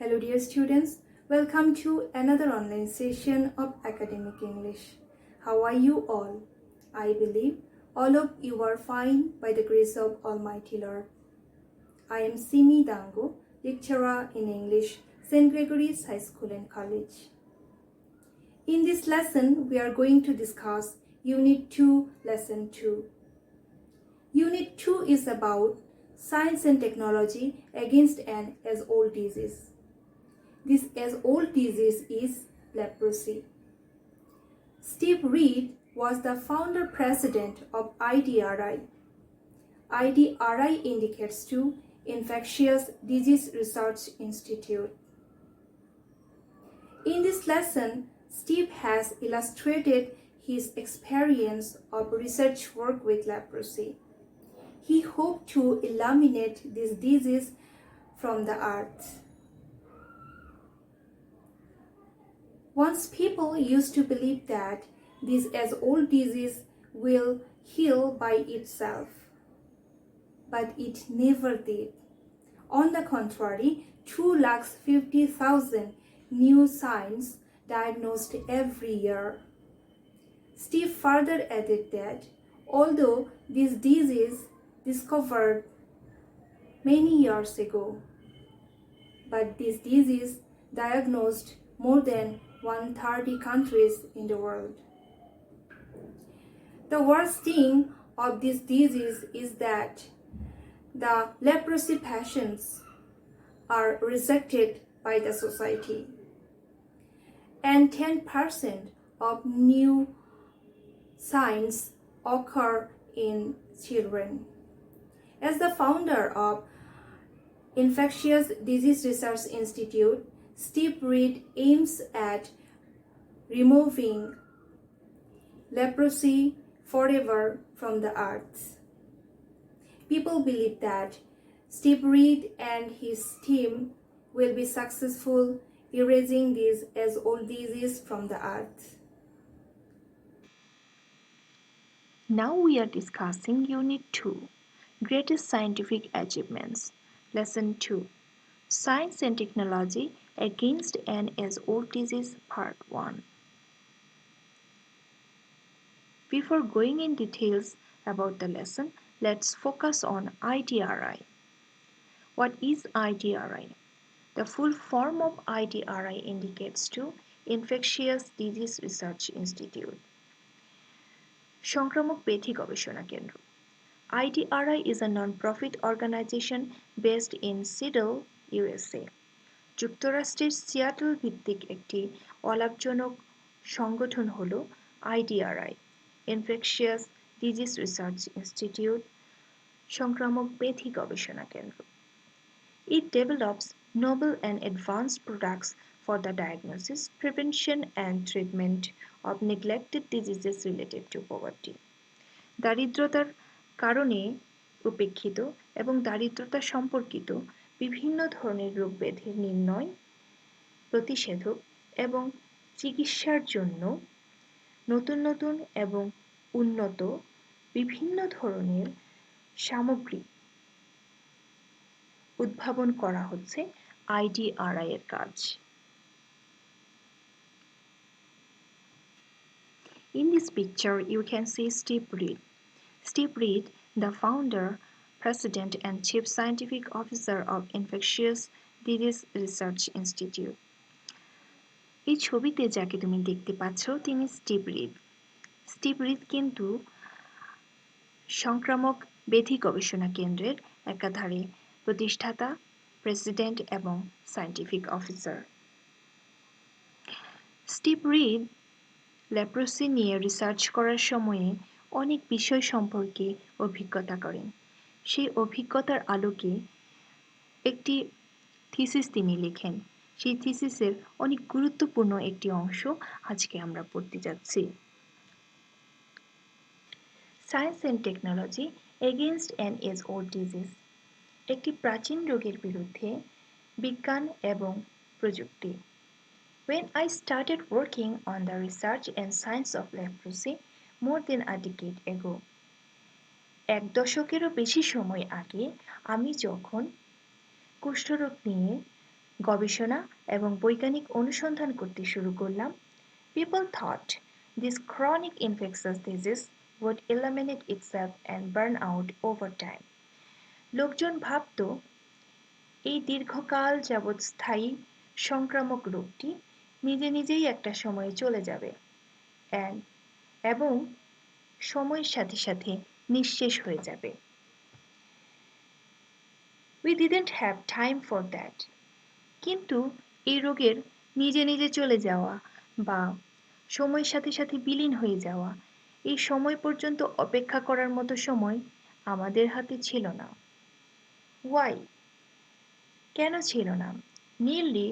Hello dear students, welcome to another online session of academic English. How are you all? I believe all of you are fine by the grace of Almighty Lord. I am Simi Dango, lecturer in English, St. Gregory's High School and College. In this lesson, we are going to discuss Unit 2, Lesson 2. Unit 2 is about science and technology against an age-old disease. This age-old disease is leprosy. Steve Reed was the founder president of IDRI. IDRI indicates to Infectious Disease Research Institute. In this lesson, Steve has illustrated his experience of research work with leprosy. He hoped to eliminate this disease from the earth. Once people used to believe that this age-old disease will heal by itself, but it never did. On the contrary, 250,000 new signs diagnosed every year. Steve further added that although this disease discovered many years ago, but this disease diagnosed more than 130 countries in the world. The worst thing of this disease is that the leprosy patients are rejected by the society, and 10% of new signs occur in children. As the founder of Infectious Disease Research Institute, Steve Reed aims at removing leprosy forever from the earth. People believe that Steve Reed and his team will be successful erasing this age-old disease from the earth. Now we are discussing Unit 2, Greatest Scientific Achievements, Lesson 2, Science and Technology Against an Age-Old Disease, Part 1. Before going in details about the lesson, let's focus on IDRI. What is IDRI? The full form of IDRI indicates to Infectious Disease Research Institute. সংক্রামক ব্যাধি গবেষণা কেন্দ্র. IDRI is a non-profit organization based in Seattle, USA. যুক্তরাষ্ট্রের Seattle ভিত্তিক একটি অলাভজনক সংগঠন হল IDRI, Infectious Disease Research Institute, সংক্রামক ব্যাধি গবেষণা কেন্দ্র. It develops novel and advanced products for the diagnosis, prevention and treatment of neglected diseases related to poverty. দারিদ্রতার কারণে উপেক্ষিত এবং দারিদ্রতা সম্পর্কিত বিভিন্ন ধরনের রোগ ব্যাধির নির্ণয়, প্রতিষেধক এবং চিকিৎসার জন্য নতুন নতুন এবং উন্নত বিভিন্ন ধরনের সামগ্রী উদ্ভাবন করা হচ্ছে IDRI এর কাজ। In this picture, you can see Steve Reed. Steve Reed, the founder, president and chief scientific officer of Infectious Disease Research Institute. এই ছবিতে যাকে তুমি দেখতে পাচ্ছ তিনি স্টিভ রিড। স্টিভ রিড কিন্তু সংক্রামক ব্যাধি গবেষণা কেন্দ্রের একাধারে প্রতিষ্ঠাতা, প্রেসিডেন্ট এবং scientific officer. Steve read leprosy নিয়ে রিসার্চ করার সময়ে অনেক বিষয় সম্পর্কে অভিজ্ঞতা করেন। সেই অভিজ্ঞতার আলোকে একটি থিসিস তিনি লেখেন। সেই থিসিসের অনেক গুরুত্বপূর্ণ একটি অংশ আজকে আমরা পড়তে যাচ্ছি। Science and technology against an age-old disease, একটি প্রাচীন রোগের বিরুদ্ধে বিজ্ঞান এবং প্রযুক্তি। When I started working on the research and science of leprosy more than a decade ago, এক দশকেরও বেশি সময় আগে আমি যখন কুষ্ঠরোগ নিয়ে গবেষণা এবং বৈজ্ঞানিক অনুসন্ধান করতে শুরু করলাম, people thought this chronic infectious disease would eliminate itself and burn out over time. লোকজন ভাবত এই দীর্ঘকাল যাবৎ স্থায়ী সংক্রামক রোগটি নিজে নিজেই একটা সময়ে চলে যাবে এবং সময়ের সাথে সাথে নিঃশেষ হয়ে যাবে। We didn't have time for that. কিন্তু এই রোগের নিজে নিজে চলে যাওয়া বা সময়ের সাথে সাথে বিলীন হয়ে যাওয়া, এই সময় পর্যন্ত অপেক্ষা করার মতো সময় আমাদের হাতে ছিল না। Why? কেন ছিল না? Nearly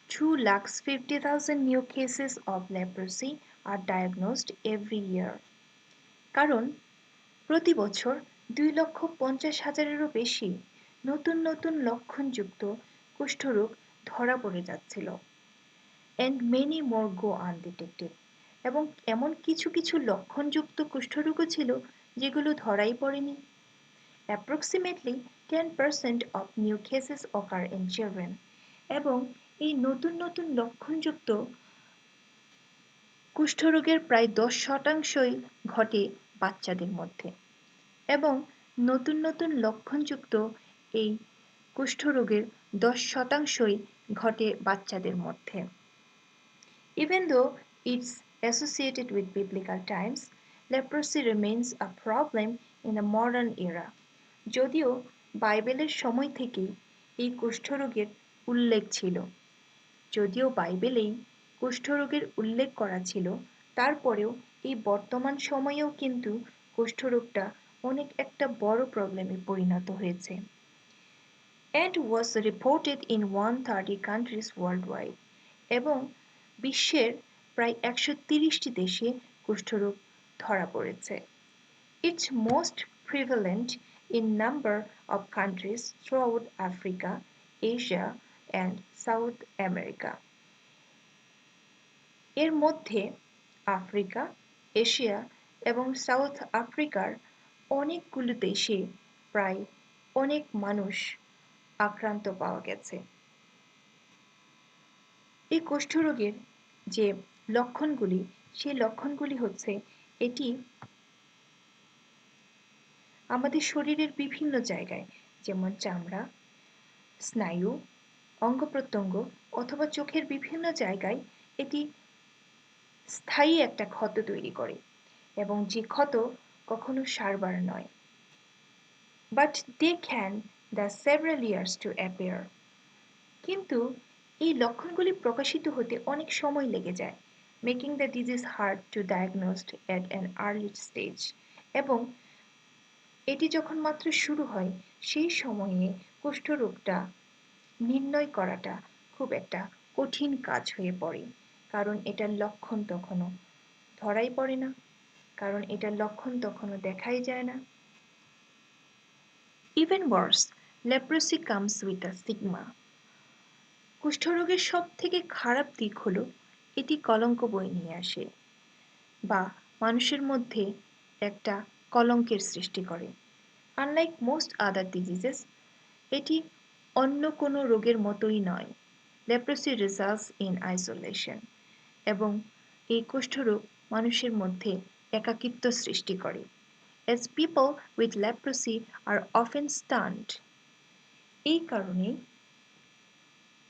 250,000 new cases of leprosy are diagnosed every year. কারণ প্রতি বছর 2,50,000-এরও বেশি নতুন নতুন লক্ষণযুক্ত কুষ্ঠরোগ ধরা পড়ে যাচ্ছিল। And many more go undetected. এবং এমন কিছু কিছু লক্ষণযুক্ত কুষ্ঠরোগও ছিল যেগুলো ধরাই পড়েনি। Approximately 10% of new cases occur in children. এবং এই নতুন নতুন লক্ষণযুক্ত কুষ্ঠরোগের প্রায় 10%ই ঘটে বাচ্চাদের মধ্যে। এবং নতুন নতুন লক্ষণযুক্ত এই কুষ্ঠরোগের 10%ই ঘটে বাচ্চাদের মধ্যে। Even though it's associated with biblical times, leprosy remains a problem in the modern era. যদিও বাইবেলের সময় থেকেই এই কুষ্ঠরোগের উল্লেখ ছিল, যদিও বাইবেলেই কুষ্ঠরোগের উল্লেখ করা ছিল, তারপরেও এই বর্তমান সময়েও কিন্তু কুষ্ঠরোগটা অনেক একটা বড় প্রবলেমে পরিণত হয়েছে। And was reported in 130 countries worldwide. এবং বিশ্বের প্রায় 130টি দেশে কুষ্ঠরোগ ধরা পড়েছে। It's most prevalent in number of countries throughout Africa, Asia and South America. এর মধ্যে আফ্রিকা, এশিয়া এবং সাউথ আফ্রিকার অনেকগুলো দেশে প্রায় অনেক মানুষ আক্রান্ত পাওয়া গেছে। এই কুষ্ঠরোগের যে লক্ষণগুলি, সেই লক্ষণগুলি হচ্ছে এটি আমাদের শরীরের বিভিন্ন জায়গায়, যেমন চামড়া, স্নায়ু, অঙ্গ-প্রত্যঙ্গ অথবা চোখের বিভিন্ন জায়গায় এটি স্থায়ী একটা ক্ষত তৈরি করে এবং যে ক্ষত কখনো সারবার নয়। But they can the several years to appear. কিন্তু এই লক্ষণগুলি প্রকাশিত হতে অনেক সময় লেগে যায়, making the disease hard to diagnose at an early stage. এবং এটি যখন মাত্র শুরু হয় সেই সময়ে কুষ্ঠরোগটা নির্ণয় করাটা খুব একটা কঠিন কাজ হয়ে পড়ে, কারণ এটার লক্ষণ তখনও ধরাই পড়ে না, কারণ এটার লক্ষণ তখনও দেখাই যায় না। Even worse, leprosy comes with a stigma. কুষ্ঠরোগের সবথেকে খারাপ দিক হলো এটি কলঙ্ক বয়ে নিয়ে আসে বা মানুষের মধ্যে একটা কলঙ্কের সৃষ্টি করে। Unlike most other diseases, এটি অন্য কোনো রোগের মতোই নয়। Leprosy results in isolation. এবং এই কুষ্ঠরোগ মানুষের মধ্যে একাকিত্ব সৃষ্টি করে। As people with leprosy are often stunned. এই কারণে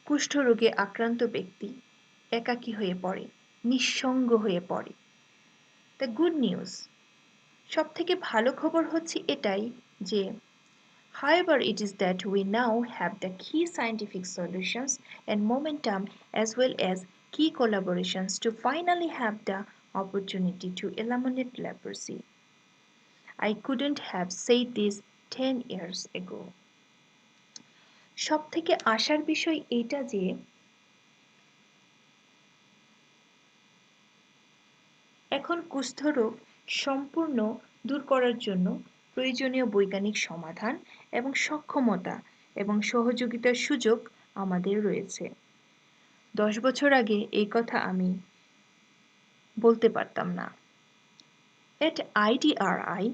কুষ্ঠরোগে আক্রান্ত ব্যক্তি একাকী হয়ে পড়ে, নিঃসঙ্গ হয়ে পড়ে। The good news, সবথেকে ভালো খবর হচ্ছে এটাই যে however it is that we now have the key scientific solutions and momentum as well as key collaborations to finally have the opportunity to eliminate leprosy. I couldn't have said this 10 years ago. সবথেকে আশার বিষয় এইটা যে এখন কুষ্ঠরোগ সম্পূর্ণ দূর করার জন্য প্রয়োজনীয় বৈজ্ঞানিক সমাধান এবং সক্ষমতা এবং সহযোগিতার সুযোগ আমাদের রয়েছে। 10 বছর আগে এই কথা আমি বলতে পারতাম না। At IDRI,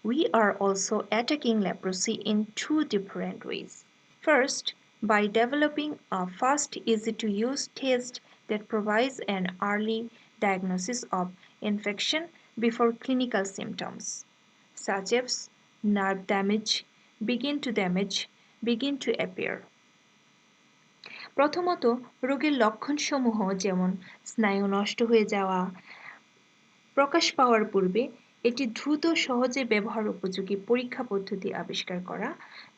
we are also attacking leprosy in two different ways. First, by developing a fast, easy-to-use test that provides an early diagnosis of infection before clinical symptoms, such as nerve damage, begin to appear. প্রথমত, রোগের লক্ষণসমূহ যেমন স্নায়ু নষ্ট হয়ে যাওয়া প্রকাশ পাওয়ার পূর্বে এটি দ্রুত সহজে ব্যবহার উপযোগী পরীক্ষা পদ্ধতি আবিষ্কার করা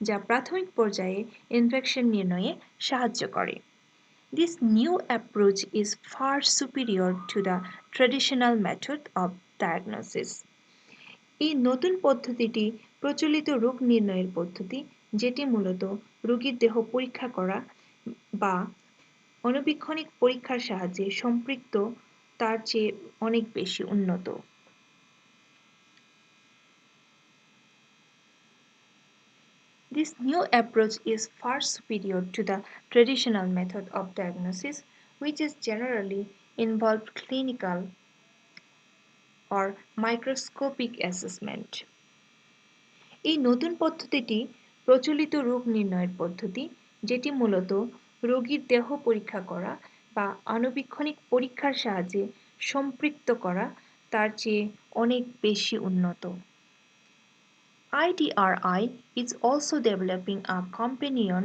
যা প্রাথমিক পর্যায়ে ইনফেকশন নির্ণয়ে সাহায্য করে। This new approach is far superior to the traditional method of diagnosis. এই নতুন পদ্ধতিটি প্রচলিত রোগ নির্ণয়ের পদ্ধতি যেটি মূলত রোগীর দেহ পরীক্ষা করা বা অণুবীক্ষণিক পরীক্ষার সাহায্যে সম্পৃক্ত তার চেয়ে অনেক বেশি উন্নত। This new approach is far superior to the traditional method of diagnosis, which is generally involved clinical or microscopic assessment. এই নতুন পদ্ধতিটি প্রচলিত রোগ নির্ণয়ের পদ্ধতি যেটি মূলত রোগীর দেহ পরীক্ষা করা বা আণুবীক্ষণিক পরীক্ষার সাহায্যে সম্পৃক্ত করা তার চেয়ে অনেক বেশি উন্নত। IDRI is also developing a companion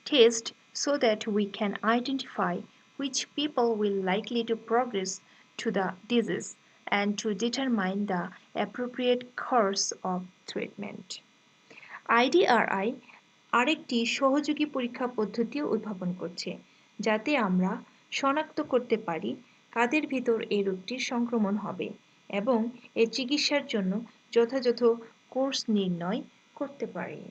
test so that we can identify which people will likely to progress to the disease and to determine the appropriate course of treatment. IDRI আরেকটি সহযোগী পরীক্ষা পদ্ধতিও উদ্ভাবন করছে যাতে আমরা শনাক্ত করতে পারি কাদের ভিতর এই রোগটির সংক্রমণ হবে এবং এর চিকিৎসার জন্য যথাযথ কোর্স নির্ণয় করতে পারি।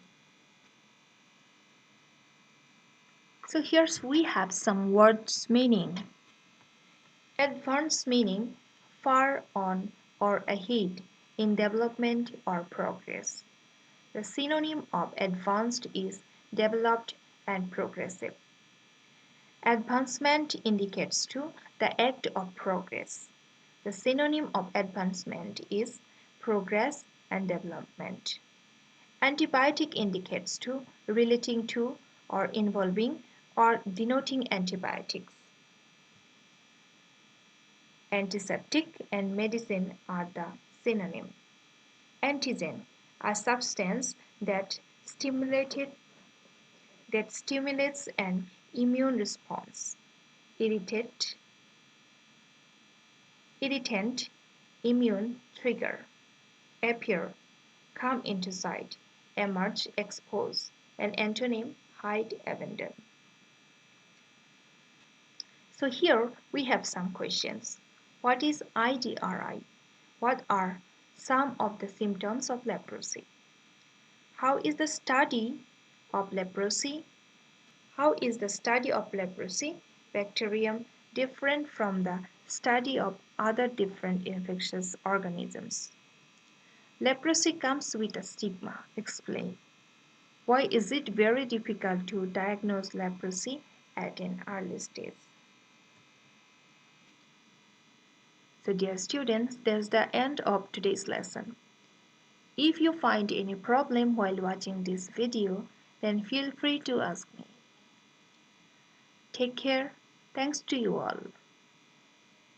So here we have some words meaning. Advanced meaning far on or ahead in development or progress. The synonym of advanced is developed and progressive. Advancement indicates to the act of progress. The synonym of advancement is progress and development. Antibiotic indicates to relating to or involving or denoting antibiotics. Antiseptic and medicine are the synonym. Antigen, a substance that stimulates an immune response. Irritant, immune trigger. Appear, come into sight, emerge, expose. An antonym, hide, abandon. So here we have some questions. What is IDRI? What are some of the symptoms of leprosy? How is the study of leprosy? How is the study of leprosy bacterium different from the study of other different infectious organisms? Leprosy comes with a stigma. Explain. Why is it very difficult to diagnose leprosy at an early stage? So dear students, that's the end of today's lesson. If you find any problem while watching this video, then feel free to ask me. Take care. Thanks to you all.